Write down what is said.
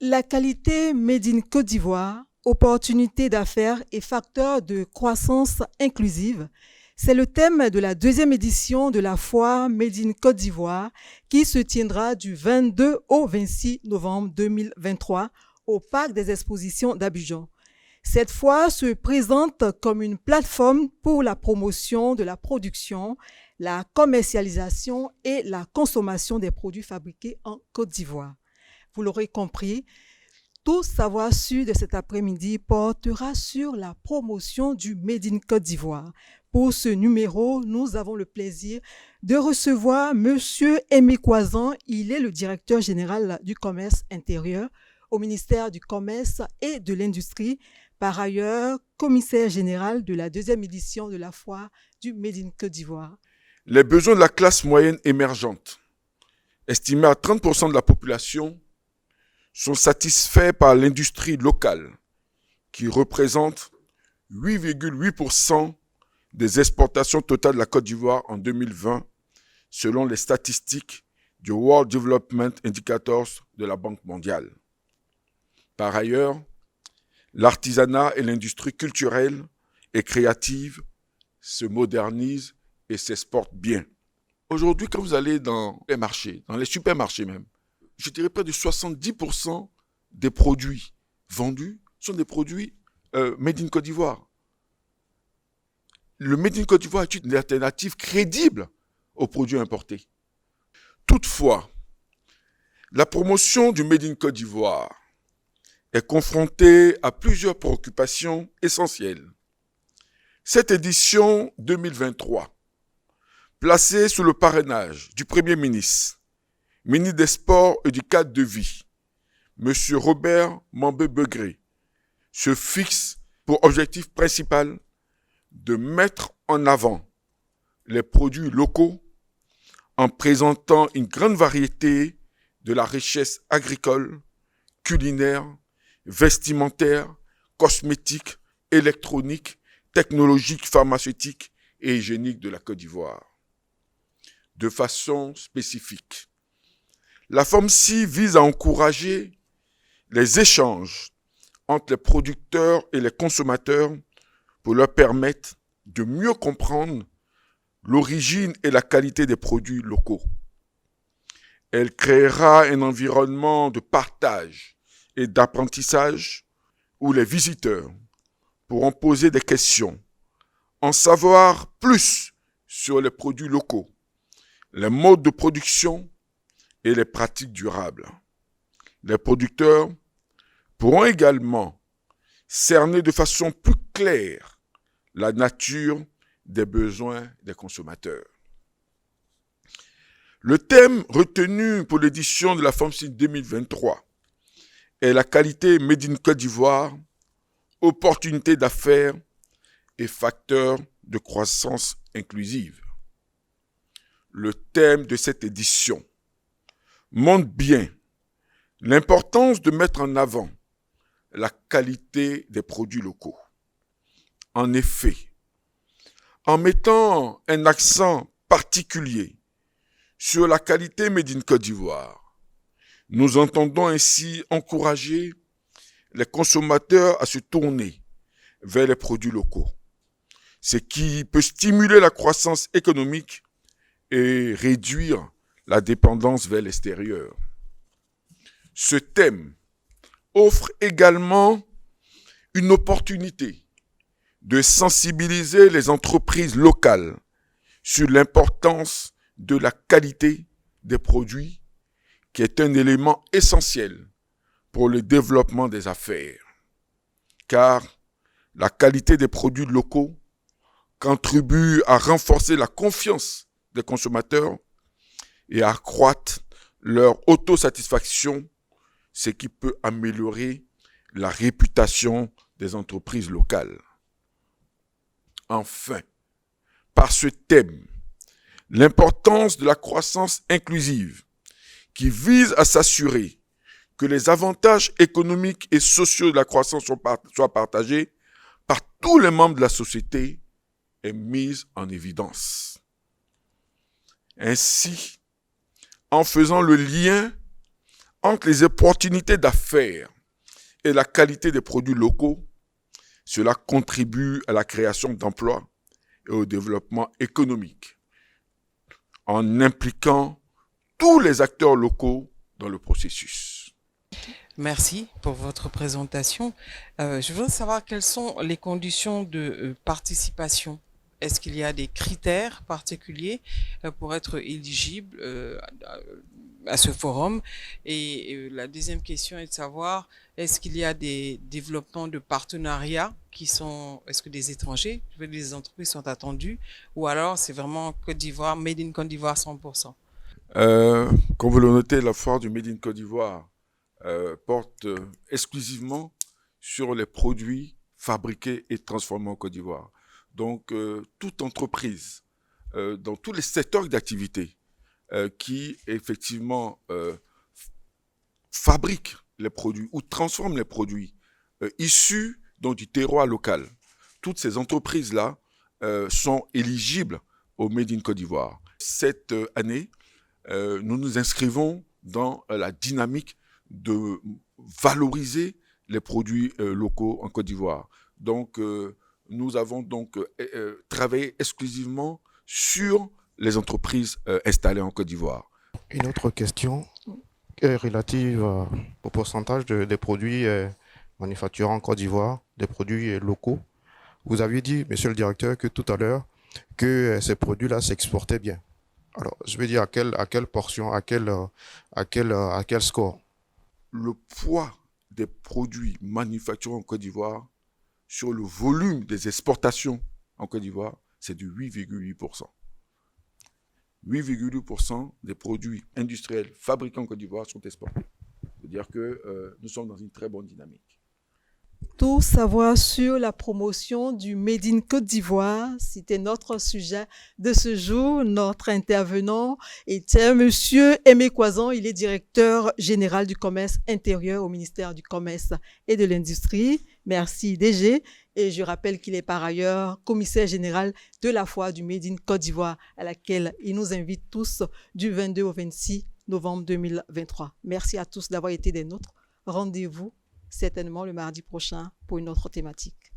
La qualité Made in Côte d'Ivoire, opportunité d'affaires et facteur de croissance inclusive, c'est le thème de la deuxième édition de la foire Made in Côte d'Ivoire qui se tiendra du 22 au 26 novembre 2023 au Parc des Expositions d'Abidjan. Cette foire se présente comme une plateforme pour la promotion de la production, la commercialisation et la consommation des produits fabriqués en Côte d'Ivoire. Vous l'aurez compris, tout savoir su de cet après-midi portera sur la promotion du Made in Côte d'Ivoire. Pour ce numéro, nous avons le plaisir de recevoir M. Aimé Coisan. Il est le directeur général du commerce intérieur au ministère du Commerce et de l'Industrie. Par ailleurs, commissaire général de la deuxième édition de la foire du Made in Côte d'Ivoire. Les besoins de la classe moyenne émergente, estimés à 30% de la population, sont satisfaits par l'industrie locale, qui représente 8,8% des exportations totales de la Côte d'Ivoire en 2020, selon les statistiques du World Development Indicators de la Banque mondiale. Par ailleurs, l'artisanat et l'industrie culturelle et créative se modernisent et s'exportent bien. Aujourd'hui, quand vous allez dans les marchés, dans les supermarchés même, je dirais près de 70% des produits vendus sont des produits Made in Côte d'Ivoire. Le Made in Côte d'Ivoire est une alternative crédible aux produits importés. Toutefois, la promotion du Made in Côte d'Ivoire est confrontée à plusieurs préoccupations essentielles. Cette édition 2023, placée sous le parrainage du Premier ministre, ministre des Sports et du Cadre de vie, M. Robert Mambé-Begré, se fixe pour objectif principal de mettre en avant les produits locaux en présentant une grande variété de la richesse agricole, culinaire, vestimentaire, cosmétique, électronique, technologique, pharmaceutique et hygiénique de la Côte d'Ivoire. De façon spécifique, la FOMCI vise à encourager les échanges entre les producteurs et les consommateurs pour leur permettre de mieux comprendre l'origine et la qualité des produits locaux. Elle créera un environnement de partage et d'apprentissage où les visiteurs pourront poser des questions, en savoir plus sur les produits locaux, les modes de production et les pratiques durables. Les producteurs pourront également cerner de façon plus claire la nature des besoins des consommateurs. Le thème retenu pour l'édition de la FOMCI 2023 est la qualité Made in Côte d'Ivoire, opportunité d'affaires et facteur de croissance inclusive. Le thème de cette édition montre bien l'importance de mettre en avant la qualité des produits locaux. En effet, en mettant un accent particulier sur la qualité Made in Côte d'Ivoire, nous entendons ainsi encourager les consommateurs à se tourner vers les produits locaux, ce qui peut stimuler la croissance économique et réduire la dépendance vers l'extérieur. Ce thème offre également une opportunité de sensibiliser les entreprises locales sur l'importance de la qualité des produits, qui est un élément essentiel pour le développement des affaires. Car la qualité des produits locaux contribue à renforcer la confiance des consommateurs et à accroître leur autosatisfaction, ce qui peut améliorer la réputation des entreprises locales. Enfin, par ce thème, l'importance de la croissance inclusive qui vise à s'assurer que les avantages économiques et sociaux de la croissance soient partagés par tous les membres de la société est mise en évidence. Ainsi, en faisant le lien Entre les opportunités d'affaires et la qualité des produits locaux, cela contribue à la création d'emplois et au développement économique, en impliquant tous les acteurs locaux dans le processus. Merci pour votre présentation. Je voudrais savoir quelles sont les conditions de participation. Est-ce qu'il y a des critères particuliers pour être éligible à ce forum? Et la deuxième question est de savoir, est-ce qu'il y a des développements de partenariats est-ce que des étrangers, des entreprises sont attendues, ou alors c'est vraiment Côte d'Ivoire, Made in Côte d'Ivoire 100%? Comme vous le notez, la foire du Made in Côte d'Ivoire porte exclusivement sur les produits fabriqués et transformés en Côte d'Ivoire. Donc, toute entreprise, dans tous les secteurs d'activité, qui effectivement fabrique les produits ou transforme les produits issus donc, du terroir local, toutes ces entreprises-là sont éligibles au Made in Côte d'Ivoire. Cette année, nous nous inscrivons dans la dynamique de valoriser les produits locaux en Côte d'Ivoire. Donc, nous avons donc travaillé exclusivement sur les entreprises installées en Côte d'Ivoire. Une autre question est relative au pourcentage des produits manufacturés en Côte d'Ivoire, des produits locaux. Vous aviez dit, monsieur le directeur, que tout à l'heure, que ces produits-là s'exportaient bien. Alors, je veux dire, à quelle portion, à quel score? Le poids des produits manufacturés en Côte d'Ivoire sur le volume des exportations en Côte d'Ivoire, c'est de 8,8%. 8,8% des produits industriels fabriqués en Côte d'Ivoire sont exportés. C'est-à-dire que nous sommes dans une très bonne dynamique. Tout savoir sur la promotion du Made in Côte d'Ivoire, c'était notre sujet de ce jour. Notre intervenant était Monsieur Aimé Coison, il est directeur général du commerce intérieur au ministère du Commerce et de l'Industrie. Merci DG. Et je rappelle qu'il est par ailleurs commissaire général de la foire du Made in Côte d'Ivoire à laquelle il nous invite tous du 22 au 26 novembre 2023. Merci à tous d'avoir été des nôtres. Rendez-vous certainement le mardi prochain pour une autre thématique.